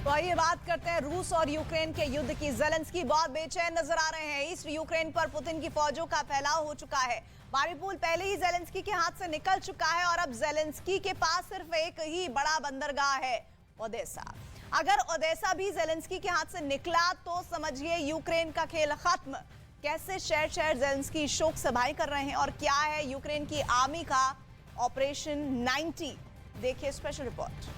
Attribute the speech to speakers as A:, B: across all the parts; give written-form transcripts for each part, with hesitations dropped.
A: तो आइए बात करते हैं रूस और यूक्रेन के युद्ध की। ज़ेलेंस्की बहुत बेचैन नजर आ रहे हैं। ईस्ट यूक्रेन पर पुतिन की फौजों का फैलाव हो चुका है। मारिउपोल पहले ही ज़ेलेंस्की के हाथ से निकल चुका है और अब ज़ेलेंस्की के पास सिर्फ एक ही बड़ा बंदरगाह है, ओडेसा। अगर ओडेसा भी ज़ेलेंस्की के हाथ से निकला तो समझिए यूक्रेन का खेल खत्म। कैसे शहर शहर ज़ेलेंस्की शोक सभाएं कर रहे हैं और क्या है यूक्रेन की आर्मी का ऑपरेशन 90, देखिए स्पेशल रिपोर्ट।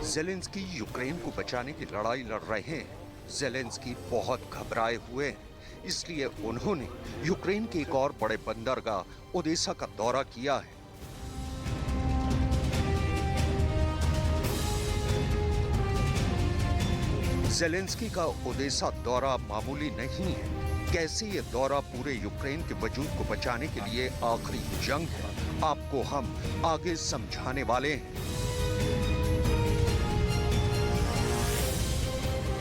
B: ज़ेलेंस्की यूक्रेन को बचाने की लड़ाई लड़ रहे हैं। ज़ेलेंस्की बहुत घबराए हुए हैं, इसलिए उन्होंने यूक्रेन के एक और बड़े बंदरगाह ओडेसा का दौरा किया है। ज़ेलेंस्की का ओडेसा दौरा मामूली नहीं है। कैसे ये दौरा पूरे यूक्रेन के वजूद को बचाने के लिए आखिरी जंग है, आपको हम आगे समझाने वाले हैं।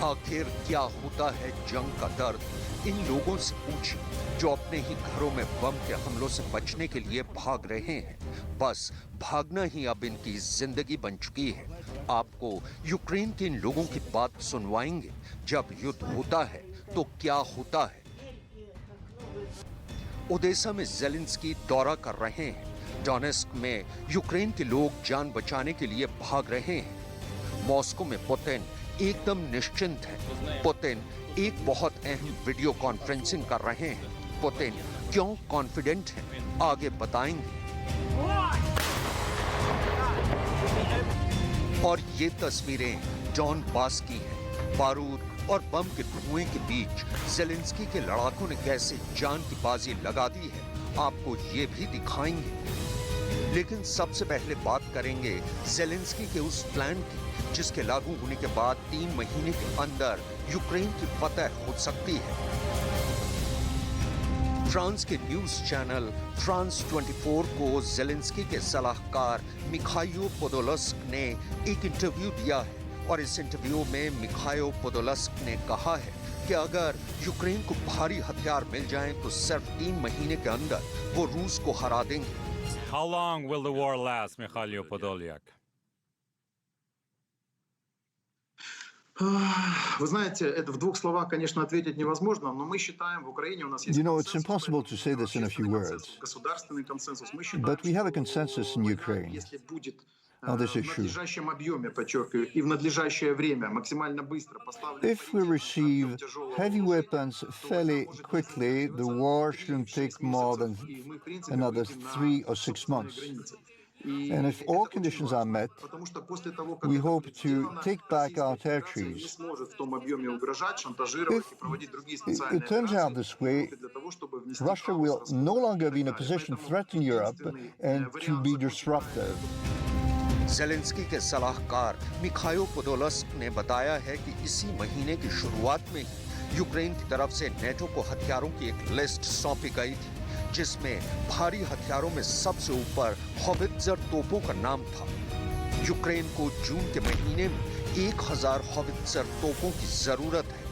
B: आखिर क्या होता है जंग का दर्द, इन लोगों से पूछिए जो अपने ही घरों में बम के हमलों से बचने के लिए भाग रहे हैं। बस भागना ही अब इनकी जिंदगी बन चुकी है। आपको यूक्रेन के इन लोगों की बात सुनवाएंगे। जब युद्ध होता है तो क्या होता है। ओडेसा में ज़ेलेंस्की दौरा कर रहे हैं। डोनेस्क में यूक्रेन के लोग जान बचाने के लिए भाग रहे हैं। मॉस्को में पुतिन एकदम निश्चिंत है। पुतिन एक बहुत अहम वीडियो कॉन्फ्रेंसिंग कर रहे हैं। पुतिन क्यों कॉन्फिडेंट हैं, आगे बताएंगे। और ये तस्वीरें डॉनबास की हैं। बारूद और बम के धुएं के बीच ज़ेलेंस्की के लड़ाकों ने कैसे जान की बाजी लगा दी है, आपको ये भी दिखाएंगे। लेकिन सबसे पहले बात करेंगे ज़ेलेंस्की के उस प्लान की जिसके लागू होने के बाद 3 महीने के अंदर यूक्रेन की फतह हो सकती है। फ्रांस के न्यूज चैनल फ्रांस 24 को ज़ेलेंस्की के सलाहकार मिखाइलो पोडोल्स्क ने एक इंटरव्यू दिया है और इस इंटरव्यू में मिखाइलो पोडोल्स्क ने कहा है कि अगर यूक्रेन को भारी हथियार मिल जाएं तो सिर्फ 3 महीने के अंदर वो रूस को हरा देंगे।
C: How long will the war last, Mikhailo Podolyak?
D: Вы знаете, это в 2 словах, конечно, ответить невозможно, но мы считаем, в Украине у нас есть
E: it's impossible to say this in a few words.
D: Государственный консенсус. Мы считаем,
E: But we have a consensus in Ukraine
D: если будет
E: on this
D: в
E: issue.
D: надлежащем объеме, подчеркиваю, и в надлежащее время максимально быстро поставлен.
E: If we receive heavy weapons fairly quickly, the war shouldn't take more than another 3 or 6 months. And if all conditions are met, we hope to take back our territories. If it turns out this way, Russia will no longer be in a position to threaten Europe and to be disruptive.
B: Zelensky के सलाहकार Mykhailo Podolsk ने बताया है कि इसी महीने की शुरुआत में ही यूक्रेन की तरफ से नेटो को हथियारों की एक लिस्ट सौंपी गई थी, जिसमें भारी हथियारों में सबसे ऊपर हॉवित्ज़र तोपों का नाम था। यूक्रेन को जून के महीने में 1000 हॉवित्ज़र तोपों की जरूरत है।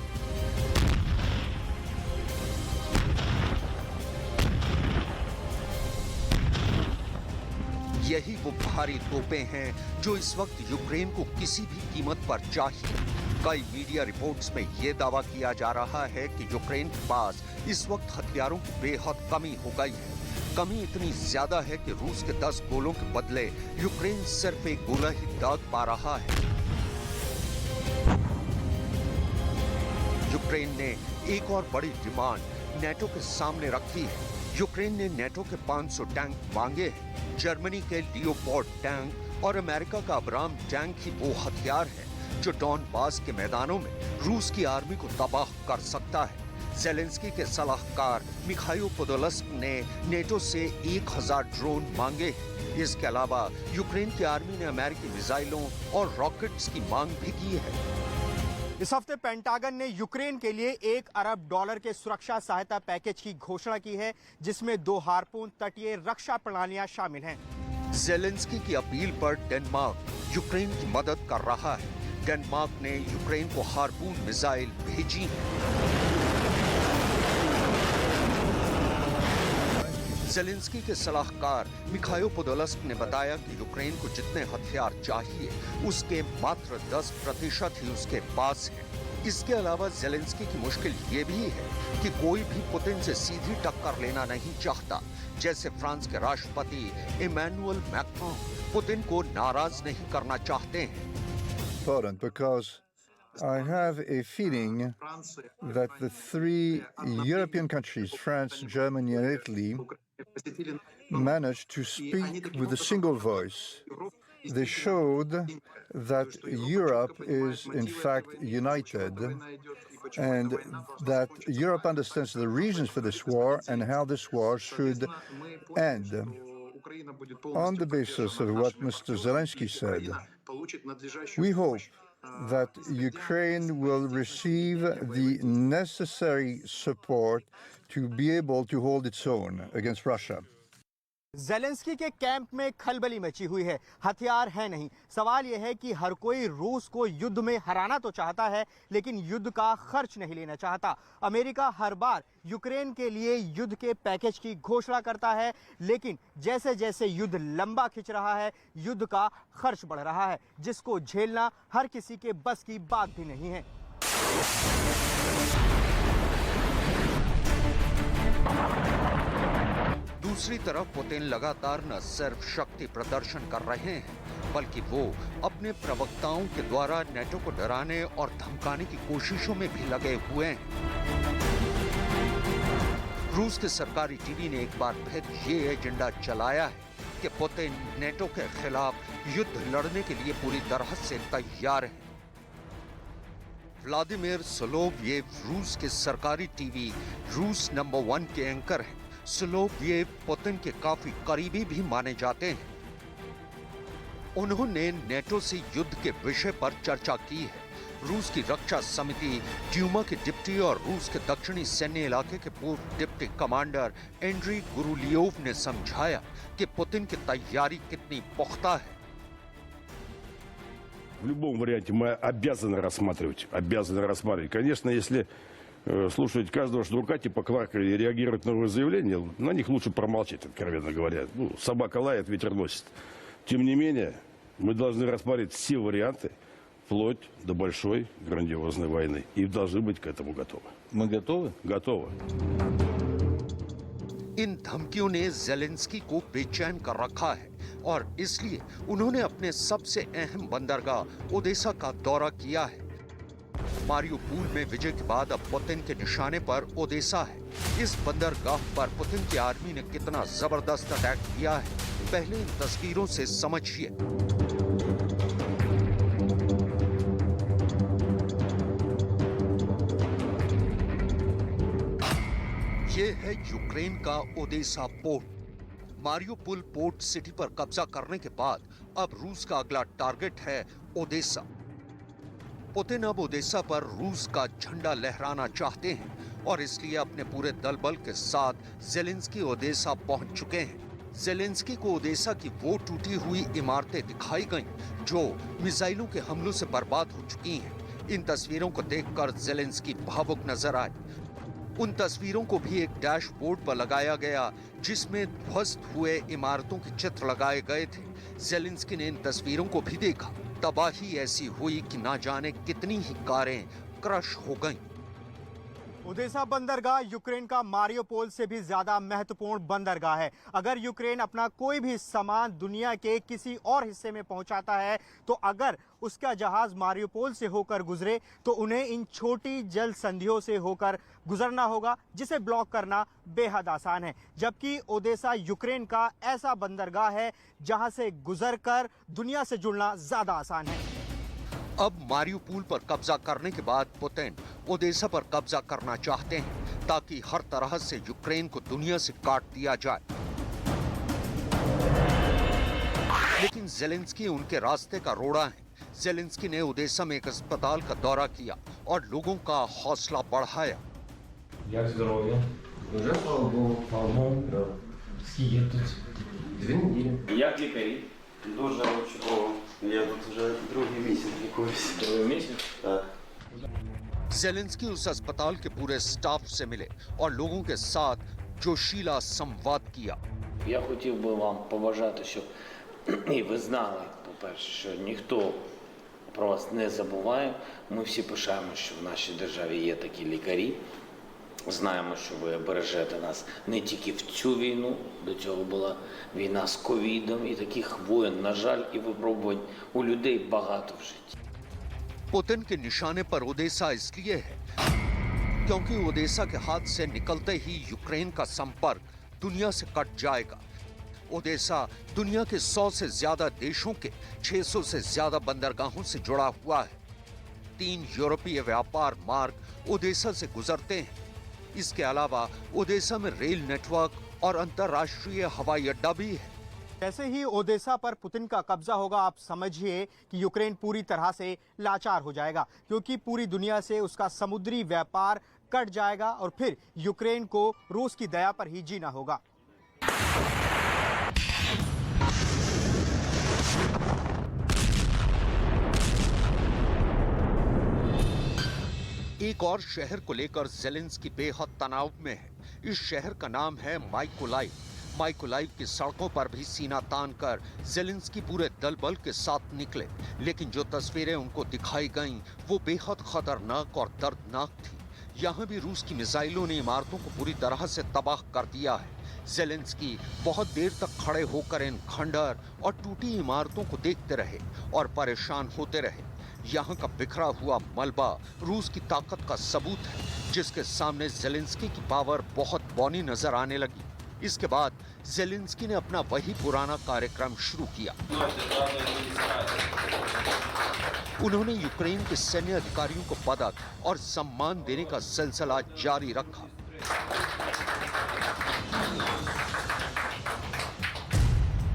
B: यही वो भारी तोपें हैं जो इस वक्त यूक्रेन को किसी भी कीमत पर चाहिए। कई मीडिया रिपोर्ट्स में यह दावा किया जा रहा है कि यूक्रेन के पास इस वक्त हथियारों की बेहद कमी हो गई है। कमी इतनी ज्यादा है कि रूस के 10 गोलों के बदले यूक्रेन सिर्फ एक गोला ही दाग पा रहा है। यूक्रेन ने एक और बड़ी डिमांड नेटो के सामने रखी है। यूक्रेन ने नेटो के 500 टैंक मांगे हैं। जर्मनी के लियोपोल्ड टैंक और अमेरिका का अब्राम टैंक ही वो हथियार है जो डॉनबास के मैदानों में रूस की आर्मी को तबाह कर सकता है। ज़ेलेंस्की के सलाहकार मिखाइलो पोडोल्स्क ने नेटो से 1000 ड्रोन मांगे हैं। इसके अलावा यूक्रेन की आर्मी ने अमेरिकी मिसाइलों और रॉकेट्स की मांग भी की है।
F: इस हफ्ते पेंटागन ने यूक्रेन के लिए $1 अरब के सुरक्षा सहायता पैकेज की घोषणा की है, जिसमें 2 हार्पून तटीय रक्षा प्रणालियां शामिल हैं।
B: ज़ेलेंस्की की अपील पर डेनमार्क, यूक्रेन की मदद कर रहा है। डेनमार्क ने यूक्रेन को हार्पून मिसाइल भेजी है। ज़ेलेंस्की के सलाहकार मिखाइल पोडोल्स्क ने बताया कि यूक्रेन को जितने हथियार चाहिए उसके मात्र 10% ही उसके पास है। इसके अलावा ज़ेलेंस्की की मुश्किल ये भी है कि कोई भी पुतिन से सीधी टक्कर लेना नहीं चाहता। जैसे फ्रांस के राष्ट्रपति इमैनुअल मैक्रोन पुतिन को नाराज नहीं करना चाहते हैं।
E: Because I have a feeling that the three European countries, France, Germany, and Italy, managed to speak with a single voice. They showed that Europe is in fact united and that Europe understands the reasons for this war and how this war should end. On the basis of what Mr. Zelensky said, we hope that Ukraine will receive the necessary support to be able to hold its own against Russia.
F: Zelensky के camp में खलबली मची हुई है। हथियार है नहीं। सवाल यह है कि हर कोई रूस को युद्ध में हराना तो चाहता है, लेकिन युद्ध का खर्च नहीं लेना चाहता। अमेरिका हर बार यूक्रेन के लिए युद्ध के पैकेज की घोषणा करता है, लेकिन जैसे जैसे युद्ध लंबा खिंच रहा है, युद्ध का खर्च बढ़ रहा है, जिसको झेलना हर किसी के बस की बात भी नहीं है।
B: दूसरी तरफ पुतिन लगातार न सिर्फ शक्ति प्रदर्शन कर रहे हैं, बल्कि वो अपने प्रवक्ताओं के द्वारा नेटो को डराने और धमकाने की कोशिशों में भी लगे हुए हैं। रूस के सरकारी टीवी ने एक बार फिर ये एजेंडा चलाया है कि पुतिन नेटो के खिलाफ युद्ध लड़ने के लिए पूरी तरह से तैयार है। व्लादिमीर सोलोवियेव रूस के सरकारी टीवी रूस नंबर 1 के एंकर हैं। सोलोवियेव पुतिन के काफी करीबी भी माने जाते हैं। उन्होंने नेटो से युद्ध के विषय पर चर्चा की है। रूस की रक्षा समिति ड्यूमा के डिप्टी और रूस के दक्षिणी सैन्य इलाके के पूर्व डिप्टी कमांडर एंड्री गुरुलियोव ने समझाया कि पुतिन की तैयारी कितनी पुख्ता है।
G: В любом варианте мы обязаны рассматривать. Конечно, если слушать каждого шнурка типа Кларка и реагировать на новые заявления, на них лучше промолчать, откровенно говоря. Собака лает, ветер носит. Тем не менее, мы должны рассматривать все варианты, вплоть до большой грандиозной войны. И должны быть к этому готовы.
H: Мы готовы?
G: Готовы.
B: इन धमकियों ने ज़ेलेंस्की को बेचैन कर रखा है और इसलिए उन्होंने अपने सबसे अहम बंदरगाह ओडेसा का दौरा किया है। मारियोपोल में विजय के बाद अब पुतिन के निशाने पर ओडेसा है। इस बंदरगाह पर पुतिन की आर्मी ने कितना जबरदस्त अटैक किया है, पहले इन तस्वीरों से समझिए। ये है यूक्रेन का Odesa port. Mariupol port city पर कब्जा करने के बाद अब रूस का अगला टारगेट है ओडेसा। पुतिन अब ओडेसा पर रूस का झंडा लहराना चाहते हैं और इसलिए अपने पूरे दल बल के साथ ज़ेलेंस्की ओडेसा पहुंच चुके हैं। ज़ेलेंस्की को ओडेसा की वो टूटी हुई इमारतें दिखाई गईं जो मिसाइलों के हमलों से बर्बाद हो चुकी हैं। इन तस्वीरों को देखकर ज़ेलेंस्की भावुक नजर आए। उन तस्वीरों को भी एक डैशबोर्ड पर लगाया गया जिसमें ध्वस्त हुए इमारतों के चित्र लगाए गए थे। ज़ेलेंस्की ने इन तस्वीरों को भी देखा। तबाही ऐसी हुई कि ना जाने कितनी ही कारें क्रश हो गईं।
F: ओडेसा बंदरगाह यूक्रेन का मारियोपोल से भी ज्यादा महत्वपूर्ण बंदरगाह है। अगर यूक्रेन अपना कोई भी सामान दुनिया के किसी और हिस्से में पहुंचाता है, तो अगर उसका जहाज मारियोपोल से होकर गुजरे तो उन्हें इन छोटी जल संधियों से होकर गुजरना होगा, जिसे ब्लॉक करना बेहद आसान है। जबकि ओडेसा यूक्रेन का ऐसा बंदरगाह है जहां से गुजरकर दुनिया से जुड़ना ज्यादा आसान है।
B: अब मारियोपोल पर कब्जा करने के बाद पुतिन ओडेसा पर कब्जा करना चाहते हैं ताकि हर तरह से यूक्रेन को दुनिया से काट दिया जाए। लेकिन ज़ेलेंस्की उनके रास्ते का रोड़ा है। ज़ेलेंस्की ने ओडेसा में एक अस्पताल का दौरा किया और लोगों का हौसला बढ़ाया।
I: Як здоров'я? Дуже слава Богу. Скільки тут? 2 неділі. Як лікарі? Дуже чудово.
H: Я тут уже другий месяц лікуюсь. Другий месяц? Так.
B: जेलेंस्की उस अस्पताल के पूरे स्टाफ से मिले और लोगों के साथ जोशीला संवाद किया।
J: Я хотів би вам побажати, щоб і ви знали, по-перше, що ніхто про вас не забуває. Ми всі пишаємо, що в нашій державі є такі лікарі. Знаємо, що ви бережете нас не тільки в цю війну, до цього була війна з ковідом, і таких воєн, на жаль, і випробувань у людей багато в житті.
B: पुतिन के निशाने पर ओडेसा इसलिए है क्योंकि ओडेसा के हाथ से निकलते ही यूक्रेन का संपर्क दुनिया से कट जाएगा। ओडेसा दुनिया के 100 से ज्यादा देशों के 600 से ज्यादा बंदरगाहों से जुड़ा हुआ है। 3 यूरोपीय व्यापार मार्ग ओडेसा से गुजरते हैं। इसके अलावा ओडेसा में रेल नेटवर्क और अंतर्राष्ट्रीय हवाई अड्डा भी है।
F: जैसे ही ओडेसा पर पुतिन का कब्जा होगा, आप समझिए कि यूक्रेन पूरी तरह से लाचार हो जाएगा, क्योंकि पूरी दुनिया से उसका समुद्री व्यापार कट जाएगा और फिर यूक्रेन को रूस की दया पर ही जीना होगा।
B: एक और शहर को लेकर जेलेंस्की बेहद तनाव में है। इस शहर का नाम है माइकोलाइव। माइकोलाइव की सड़कों पर भी सीना तानकर जेलेंस्की पूरे दल बल के साथ निकले, लेकिन जो तस्वीरें उनको दिखाई गईं वो बेहद खतरनाक और दर्दनाक थी। यहाँ भी रूस की मिसाइलों ने इमारतों को पूरी तरह से तबाह कर दिया है। जेलेंस्की बहुत देर तक खड़े होकर इन खंडर और टूटी इमारतों को देखते रहे और परेशान होते रहे। यहाँ का बिखरा हुआ मलबा रूस की ताकत का सबूत है, जिसके सामने जेलेंस्की की पावर बहुत बौनी नजर आने लगी। इसके बाद जेलेंस्की ने अपना वही पुराना कार्यक्रम शुरू किया। उन्होंने यूक्रेन के सैन्य अधिकारियों को पदक और सम्मान देने का सिलसिला जारी रखा।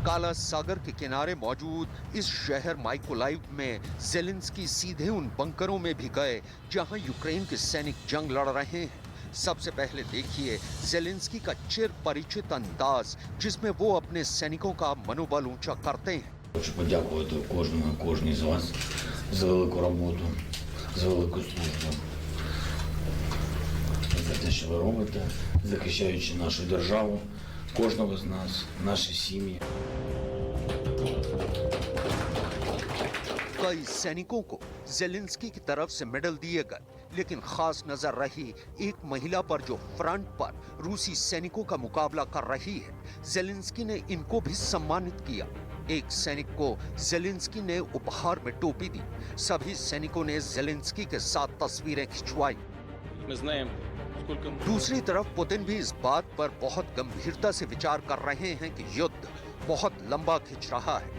B: काला सागर के किनारे मौजूद इस शहर माइकोलाइव में जेलेंस्की सीधे उन बंकरों में भी गए जहां यूक्रेन के सैनिक जंग लड़ रहे हैं। सबसे पहले देखिए जेलेंस्की का चिर परिचित अंदाज, जिसमें वो अपने सैनिकों का मनोबल ऊंचा करते हैं।
J: Хочу подякувати кожній з вас за велику роботу, за велику службу, за те, що ви робите, захищаючи нашу державу, кожного з нас, наші сім'ї.
B: कई सैनिकों को जेलेंस्की की तरफ से मेडल दिए गए, लेकिन खास नजर रही एक महिला पर जो फ्रंट पर रूसी सैनिकों का मुकाबला कर रही है। जेलेंस्की ने इनको भी सम्मानित किया। एक सैनिक को जेलेंस्की ने उपहार में टोपी दी। सभी सैनिकों ने जेलेंस्की के साथ तस्वीरें खिंचवाई। दूसरी तरफ पुतिन भी इस बात पर बहुत गंभीरता से विचार कर रहे हैं कि युद्ध बहुत लंबा खिंच रहा है।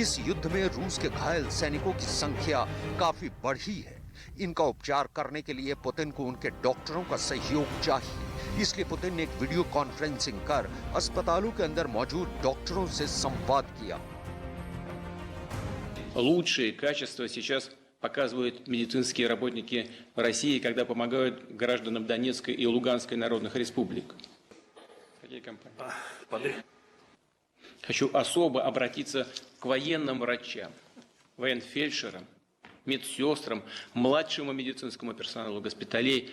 B: इस युद्ध में रूस के घायल सैनिकों की संख्या काफी बढ़ी है। इनका उपचार करने के लिए पुतिन को उनके डॉक्टरों का सहयोग चाहिए। इसलिए पुतिन ने एक वीडियो कॉन्फ्रेंसिंग कर अस्पतालों के अंदर मौजूद डॉक्टरों से संवाद किया।
K: Лучшие качества сейчас показывают медицинские работники России, когда помогают гражданам Донецкой и Луганской народных республик. Какие компании? Хочу особо обратиться к военным врачам, военфельдшерам, медсестрам, младшему медицинскому персоналу госпиталей,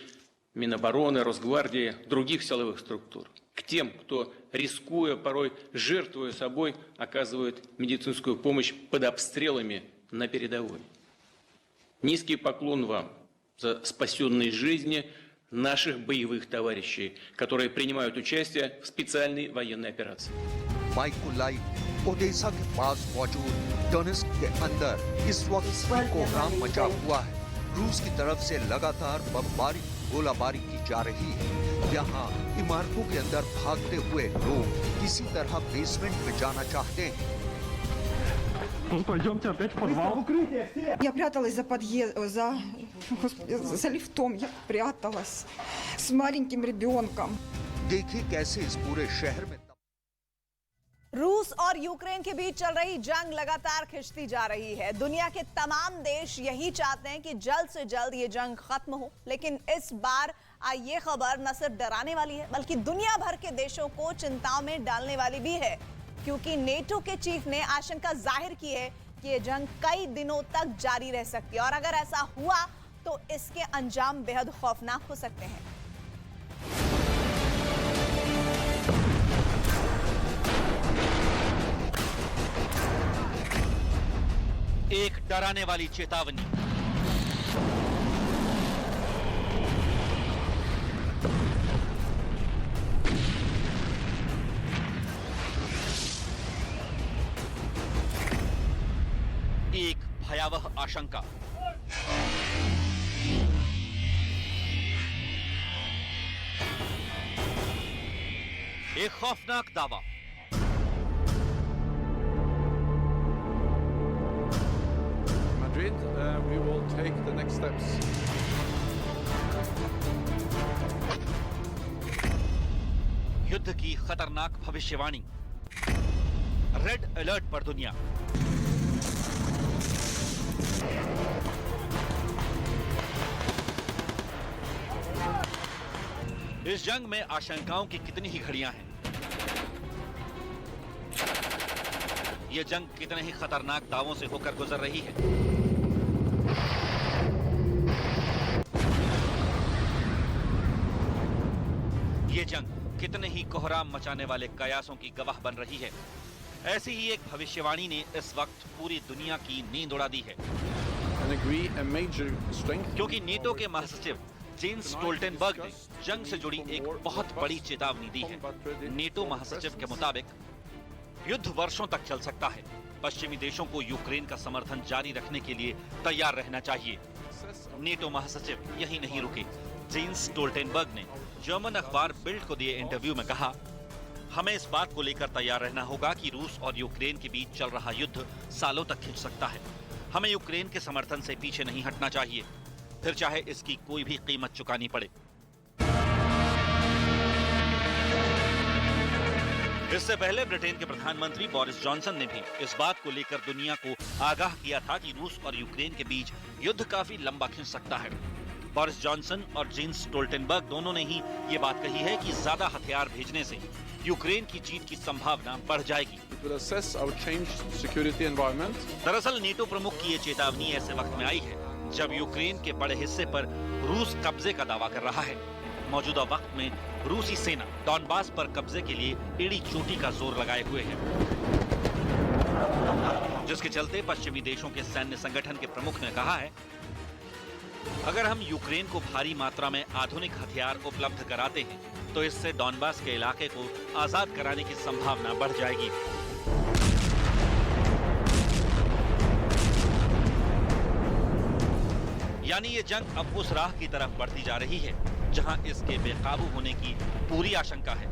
K: Минобороны, Росгвардии, других силовых структур. К тем, кто, рискуя, порой жертвуя собой, оказывает медицинскую помощь под обстрелами на передовой. Низкий поклон вам за спасенные жизни наших боевых товарищей, которые принимают участие в специальной военной операции.
B: माइकोलाइव ओडेसा के पास मौजूद डोनेस्क के अंदर इस वक्त कोहराम मचा हुआ है। रूस की तरफ से लगातार बमबारी गोलाबारी की जा रही है। यहाँ इमारतों के अंदर भागते हुए लोग किसी तरह बेसमेंट में जाना चाहते हैं।
L: Я пряталась за лифтом, я пряталась с маленьким ребенком.
B: देखिए कैसे इस पूरे शहर में
A: रूस और यूक्रेन के बीच चल रही जंग लगातार खिंचती जा रही है। दुनिया के तमाम देश यही चाहते हैं कि जल्द से जल्द ये जंग खत्म हो, लेकिन इस बार ये खबर न सिर्फ डराने वाली है बल्कि दुनिया भर के देशों को चिंताओं में डालने वाली भी है, क्योंकि नेटो के चीफ ने आशंका जाहिर की है कि ये जंग कई दिनों तक जारी रह सकती है और अगर ऐसा हुआ तो इसके अंजाम बेहद खौफनाक हो सकते हैं।
M: एक डराने वाली चेतावनी। एक भयावह आशंका। एक खौफनाक दावा।
N: Madrid, we will take the next steps.
M: युद्ध की खतरनाक भविष्यवाणी। रेड अलर्ट पर दुनिया। इस जंग में आशंकाओं की कितनी ही घड़ियां हैं। यह जंग कितने ही खतरनाक दावों से होकर गुजर रही है। यह जंग कितने ही कोहराम मचाने वाले कयासों की गवाह बन रही है। ऐसी ही एक भविष्यवाणी ने इस वक्त पूरी दुनिया की नींद उड़ा दी है, क्योंकि नेटो के महासचिव जेन्स स्टोल्टेनबर्ग ने जंग से जुड़ी एक बहुत बड़ी चेतावनी दी है। नेटो महासचिव के मुताबिक युद्ध वर्षों तक चल सकता है। पश्चिमी देशों को यूक्रेन का समर्थन जारी रखने के लिए तैयार रहना चाहिए। नेटो महासचिव यही नहीं रुके। जेन्स स्टोल्टेनबर्ग ने जर्मन अखबार बिल्ड को दिए इंटरव्यू में कहा, हमें इस बात को लेकर तैयार रहना होगा कि रूस और यूक्रेन के बीच चल रहा युद्ध सालों तक खिंच सकता है। हमें यूक्रेन के समर्थन से पीछे नहीं हटना चाहिए, फिर चाहे इसकी कोई भी कीमत चुकानी पड़े। इससे पहले ब्रिटेन के प्रधानमंत्री बोरिस जॉनसन ने भी इस बात को लेकर दुनिया को आगाह किया था कि रूस और यूक्रेन के बीच युद्ध काफी लंबा खिंच सकता है। बोरिस जॉनसन और जेन्स स्टोल्टेनबर्ग दोनों ने ही ये बात कही है कि ज्यादा हथियार भेजने से यूक्रेन की जीत की संभावना बढ़ जाएगी। दरअसल नेटो प्रमुख की ये चेतावनी ऐसे वक्त में आई है जब यूक्रेन के बड़े हिस्से पर रूस कब्जे का दावा कर रहा है। मौजूदा वक्त में रूसी सेना डॉनबास पर कब्जे के लिए एड़ी चोटी का जोर लगाए हुए है, जिसके चलते पश्चिमी देशों के सैन्य संगठन के प्रमुख ने कहा है, अगर हम यूक्रेन को भारी मात्रा में आधुनिक हथियार उपलब्ध कराते हैं तो इससे डॉनबास के इलाके को आजाद कराने की संभावना बढ़ जाएगी। यानी ये जंग अब उस राह की तरफ बढ़ती जा रही है जहां इसके बेकाबू होने की पूरी आशंका है।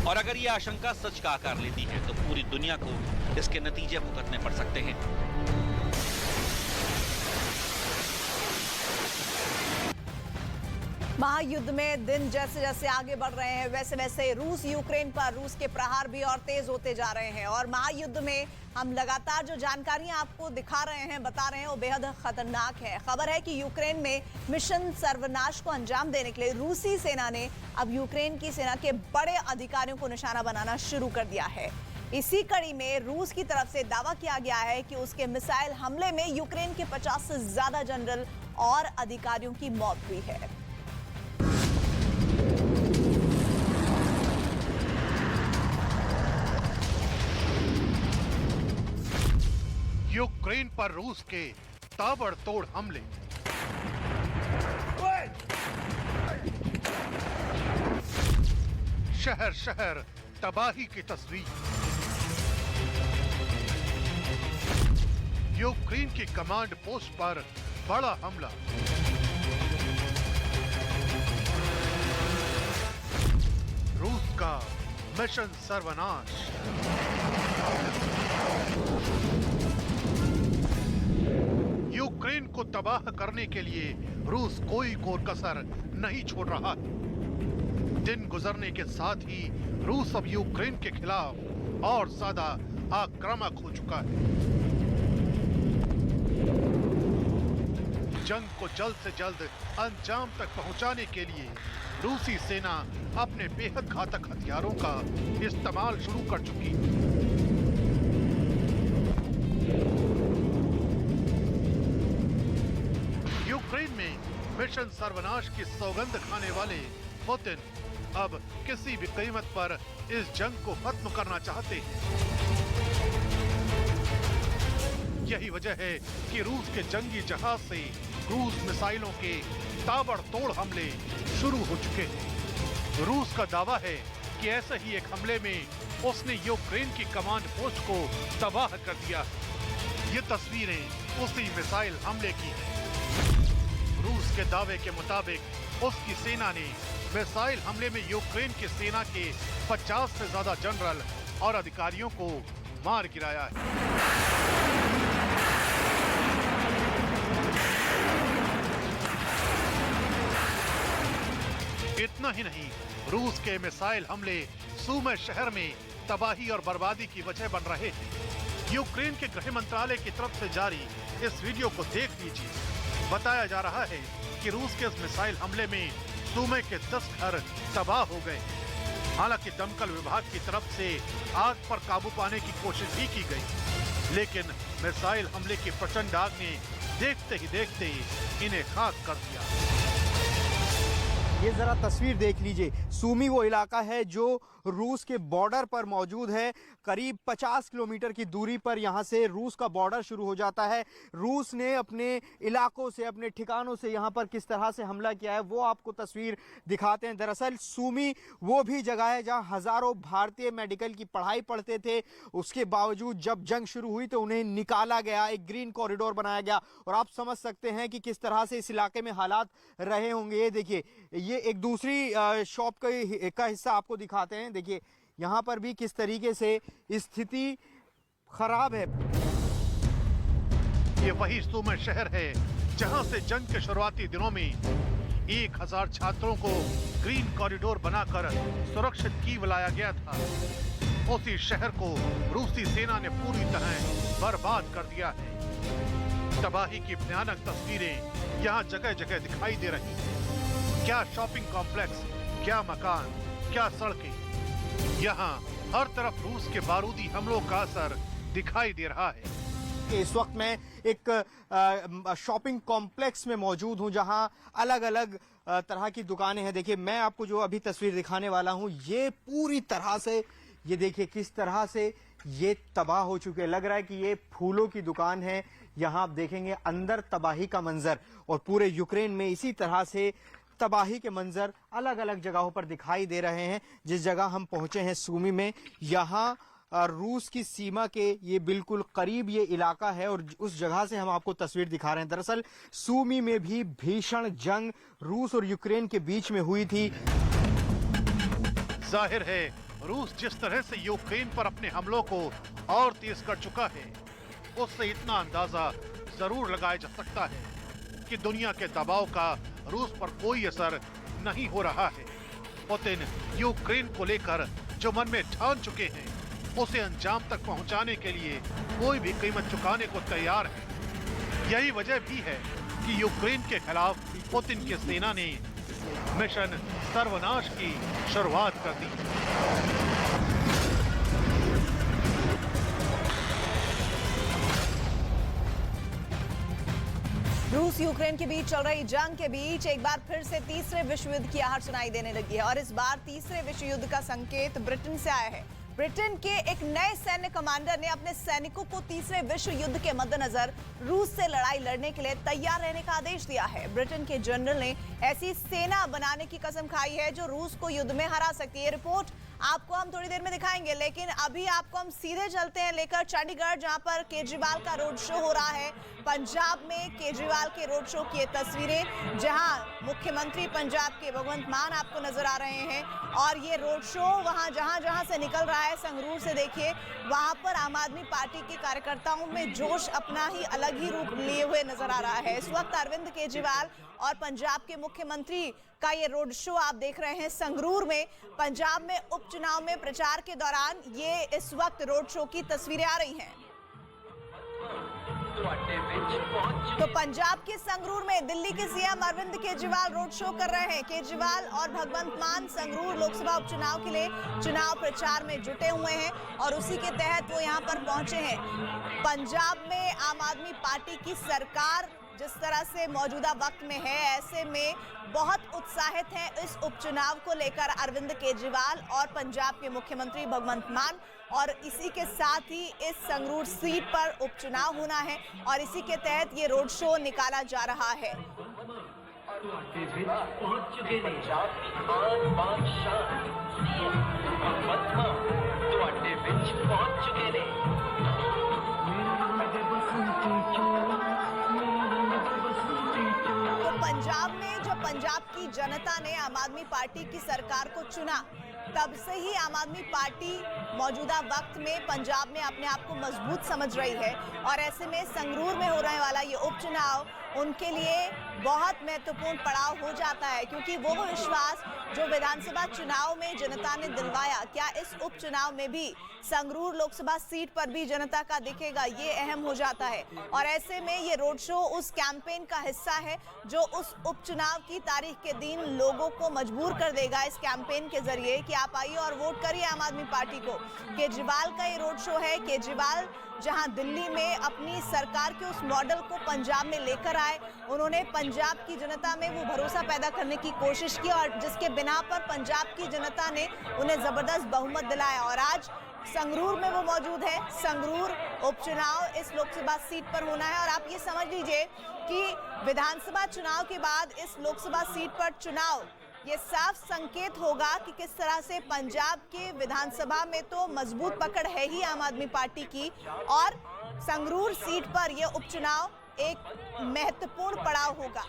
M: और अगर ये आशंका सच का आकार लेती है तो पूरी दुनिया को इसके नतीजे भुगतने पड़ सकते हैं।
A: महायुद्ध में दिन जैसे जैसे आगे बढ़ रहे हैं वैसे वैसे रूस यूक्रेन पर रूस के प्रहार भी और तेज होते जा रहे हैं। और महायुद्ध में हम लगातार जो जानकारियां आपको दिखा रहे हैं, बता रहे हैं, वो बेहद खतरनाक है। खबर है कि यूक्रेन में मिशन सर्वनाश को अंजाम देने के लिए रूसी सेना ने अब यूक्रेन की सेना के बड़े अधिकारियों को निशाना बनाना शुरू कर दिया है। इसी कड़ी में रूस की तरफ से दावा किया गया है कि उसके मिसाइल हमले में यूक्रेन के 50 से ज्यादा जनरल और अधिकारियों की मौत हुई है।
O: यूक्रेन पर रूस के ताबड़तोड़ हमले। शहर शहर तबाही की तस्वीर। यूक्रेन की कमांड पोस्ट पर बड़ा हमला। रूस का मिशन सर्वनाश। यूक्रेन को तबाह करने के लिए रूस कोई कोर कसर नहीं छोड़ रहा है। दिन गुजरने के साथ ही रूस अब यूक्रेन के खिलाफ और ज्यादा आक्रामक हो चुका है। जंग को जल्द से जल्द अंजाम तक पहुंचाने के लिए रूसी सेना अपने बेहद घातक हथियारों का इस्तेमाल शुरू कर चुकी है। मिशन सर्वनाश की सौगंध खाने वाले पुतिन अब किसी भी कीमत पर इस जंग को खत्म करना चाहते हैं। यही वजह है कि रूस के जंगी जहाज से क्रूज मिसाइलों के ताबड़तोड़ हमले शुरू हो चुके हैं। रूस का दावा है कि ऐसे ही एक हमले में उसने यूक्रेन की कमांड पोस्ट को तबाह कर दिया। ये तस्वीरें उसी मिसाइल हमले की हैं। रूस के दावे के मुताबिक उसकी सेना ने मिसाइल हमले में यूक्रेन की सेना के 50 से ज्यादा जनरल और अधिकारियों को मार गिराया है। इतना ही नहीं, रूस के मिसाइल हमले सूमी शहर में तबाही और बर्बादी की वजह बन रहे हैं। यूक्रेन के गृह मंत्रालय की तरफ से जारी इस वीडियो को देख लीजिए। बताया जा रहा है कि रूस के इस मिसाइल हमले में सूमी के 10 घर तबाह हो गए। हालांकि दमकल विभाग की तरफ से आग पर काबू पाने की कोशिश भी की गई, लेकिन मिसाइल हमले की प्रचंड आग ने देखते ही देखते इन्हें खाक कर दिया।
F: ये जरा तस्वीर देख लीजिए। सूमी वो इलाका है जो रूस के बॉर्डर पर मौजूद है। करीब 50 किलोमीटर की दूरी पर यहाँ से रूस का बॉर्डर शुरू हो जाता है। रूस ने अपने इलाकों से, अपने ठिकानों से यहाँ पर किस तरह से हमला किया है वो आपको तस्वीर दिखाते हैं। दरअसल सूमी वो भी जगह है जहाँ हजारों भारतीय मेडिकल की पढ़ाई पढ़ते थे। उसके बावजूद जब जंग शुरू हुई तो उन्हें निकाला गया, एक ग्रीन कॉरिडोर बनाया गया। और आप समझ सकते हैं कि किस तरह से इस इलाके में हालात रहे होंगे। ये देखिए, ये एक दूसरी शॉप का हिस्सा आपको दिखाते हैं। देखिए यहाँ पर भी किस तरीके से स्थिति खराब है।
O: ये वही सूमी शहर है जहां से जंग के शुरुआती दिनों में 1000 छात्रों को ग्रीन कॉरिडोर बनाकर सुरक्षित कीव लाया गया था। उसी शहर को रूसी सेना ने पूरी तरह बर्बाद कर दिया है। तबाही की भयानक तस्वीरें यहाँ जगह जगह दिखाई दे रही हैं। क्या शॉपिंग कॉम्प्लेक्स, क्या मकान, क्या सड़कें। यहाँ हर तरफ रूस के बारूदी हमलों का असर दिखाई दे रहा है।
F: इस वक्त मैं एक शॉपिंग कॉम्प्लेक्स में मौजूद हूँ जहाँ अलग अलग तरह की दुकानें हैं। देखिए, मैं आपको जो अभी तस्वीर दिखाने वाला हूँ ये पूरी तरह से, ये देखिए किस तरह से ये तबाह हो चुके। लग रहा है कि ये फूलों की दुकान है। यहाँ आप देखेंगे अंदर तबाही का मंजर, और पूरे यूक्रेन में इसी तरह से तबाही के मंजर अलग अलग जगहों पर दिखाई दे रहे हैं। जिस जगह हम पहुंचे हैं सूमी में, यहाँ रूस की सीमा के ये बिल्कुल करीब ये इलाका है और उस जगह से हम आपको तस्वीर दिखा रहे हैं। दरअसल सूमी में भी भीषण जंग रूस और यूक्रेन के बीच में हुई थी।
O: जाहिर है रूस जिस तरह से यूक्रेन पर अपने हमलों को और तेज कर चुका है, उससे इतना अंदाजा जरूर लगाया जा सकता है कि दुनिया के दबाव का रूस पर कोई असर नहीं हो रहा है। पुतिन यूक्रेन को लेकर जो मन में ठान चुके हैं, उसे अंजाम तक पहुंचाने के लिए कोई भी कीमत चुकाने को तैयार है। यही वजह भी है कि यूक्रेन के खिलाफ पुतिन की सेना ने मिशन सर्वनाश की शुरुआत कर दी।
A: रूस यूक्रेन के बीच चल रही जंग के बीच एक बार फिर से तीसरे विश्व युद्ध की आहट सुनाई देने लगी है और इस बार तीसरे विश्व युद्ध का संकेत ब्रिटेन से आया है। ब्रिटेन के एक नए सैन्य कमांडर ने अपने सैनिकों को तीसरे विश्व युद्ध के मद्देनजर रूस से लड़ाई लड़ने के लिए तैयार रहने का आदेश दिया है। ब्रिटेन के जनरल ने ऐसी सेना बनाने की कसम खाई है जो रूस को युद्ध में हरा सकती है। रिपोर्ट आपको हम थोड़ी देर में दिखाएंगे, लेकिन अभी आपको हम सीधे चलते हैं लेकर चंडीगढ़, जहां पर केजरीवाल का रोड शो हो रहा है। पंजाब में केजरीवाल के रोड शो की तस्वीरें, जहां मुख्यमंत्री पंजाब के भगवंत मान आपको नजर आ रहे हैं और ये रोड शो वहां जहां से निकल रहा है, संगरूर से देखिए, वहां पर आम आदमी पार्टी के कार्यकर्ताओं में जोश अपना ही अलग ही रूप लिए हुए नजर आ रहा है। इस वक्त अरविंद केजरीवाल और पंजाब के मुख्यमंत्री का ये रोड शो आप देख रहे हैं संगरूर में। पंजाब में उपचुनाव में प्रचार के दौरान ये इस वक्त रोड शो की तस्वीरें आ रही हैं। तो पंजाब के संगरूर में दिल्ली के CM Arvind Kejriwal road show कर रहे हैं। केजरीवाल और भगवंत मान संगरूर लोकसभा उपचुनाव के लिए चुनाव प्रचार में जुटे हुए हैं और उसी के तहत वो यहां पर पहुंचे हैं। पंजाब में आम आदमी पार्टी की सरकार जिस तरह से मौजूदा वक्त में है, ऐसे में बहुत उत्साहित हैं इस उपचुनाव को लेकर अरविंद केजरीवाल और पंजाब के मुख्यमंत्री भगवंत मान। और इसी के साथ ही इस संगरूर सीट पर उपचुनाव होना है और इसी के तहत ये रोड शो निकाला जा रहा है। तो पंजाब में जब पंजाब की जनता ने आम आदमी पार्टी की सरकार को चुना, तब से ही आम आदमी पार्टी मौजूदा वक्त में पंजाब में अपने आप को मजबूत समझ रही है और ऐसे में संगरूर में होने वाला ये उपचुनाव उनके लिए बहुत महत्वपूर्ण पड़ाव हो जाता है, क्योंकि वो विश्वास जो विधानसभा चुनाव में जनता ने दिलवाया, क्या इस उपचुनाव में भी संगरूर लोकसभा सीट पर भी जनता का दिखेगा, ये अहम हो जाता है। और ऐसे में ये रोड शो उस कैंपेन का हिस्सा है जो उस उपचुनाव की तारीख के दिन लोगों को मजबूर कर देगा इस कैंपेन के जरिए कि आप आइए और वोट करिए आम आदमी पार्टी को। केजरीवाल का ये रोड शो है। केजरीवाल जहां दिल्ली में अपनी सरकार के उस मॉडल को पंजाब में लेकर आए, उन्होंने पंजाब की जनता में वो भरोसा पैदा करने की कोशिश की और जिसके बिना पर पंजाब की जनता ने उन्हें जबरदस्त बहुमत दिलाया और आज संगरूर में वो मौजूद है। संगरूर उपचुनाव इस लोकसभा सीट पर होना है और आप ये समझ लीजिए कि विधानसभा चुनाव के बाद इस लोकसभा सीट पर चुनाव, ये साफ संकेत होगा कि किस तरह से पंजाब के विधानसभा में तो मजबूत पकड़ है ही आम आदमी पार्टी की और संगरूर सीट पर यह उपचुनाव एक महत्वपूर्ण पड़ाव होगा।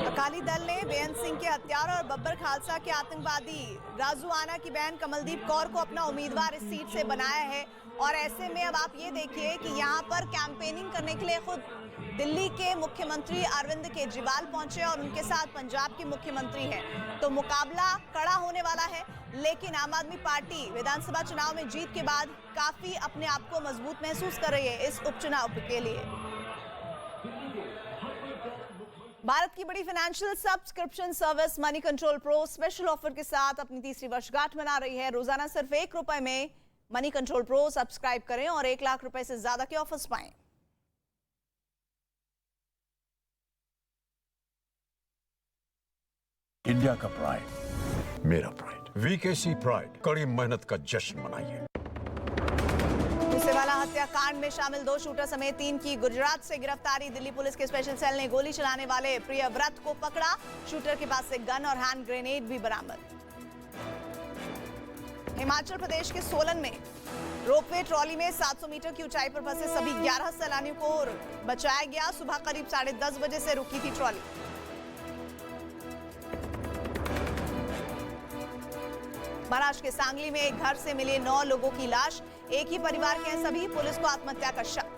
A: अकाली दल ने बेअंत सिंह के हत्यारों और बब्बर खालसा के आतंकवादी राजू आना की बहन कमलदीप कौर को अपना उम्मीदवार इस सीट से बनाया है और ऐसे में अब आप ये देखिए कि यहाँ पर कैंपेनिंग करने के लिए खुद दिल्ली के मुख्यमंत्री अरविंद केजरीवाल पहुंचे और उनके साथ पंजाब के मुख्यमंत्री हैं। तो मुकाबला कड़ा होने वाला है, लेकिन आम आदमी पार्टी विधानसभा चुनाव में जीत के बाद काफी अपने आप को मजबूत महसूस कर रही है इस उपचुनाव के लिए। भारत की बड़ी financial subscription service money control pro special offer के साथ अपनी तीसरी वर्षगांठ मना रही है। रोजाना सिर्फ ₹1 में मनी कंट्रोल प्रो सब्सक्राइब करें और 1 लाख रुपए से ज्यादा के ऑफर्स पाएं।
P: इंडिया का प्राइड, मेरा प्राइड, वीकेसी प्राइड, कड़ी मेहनत का जश्न मनाइए।
A: मूसेवाला हत्याकांड में शामिल 2 शूटर समेत 3 की गुजरात से गिरफ्तारी। दिल्ली पुलिस के स्पेशल सेल ने गोली चलाने वाले प्रियव्रत को पकड़ा। शूटर के पास से गन और हैंड ग्रेनेड भी बरामद। हिमाचल प्रदेश के सोलन में रोपवे ट्रॉली में 700 मीटर की ऊंचाई पर फंसे सभी 11 सैलानियों को बचाया गया। सुबह करीब 10:30 बजे से रुकी थी ट्रॉली। महाराष्ट्र के सांगली में एक घर से मिले 9 लोगों की लाश। एक ही परिवार के हैं सभी। पुलिस को आत्महत्या का शक।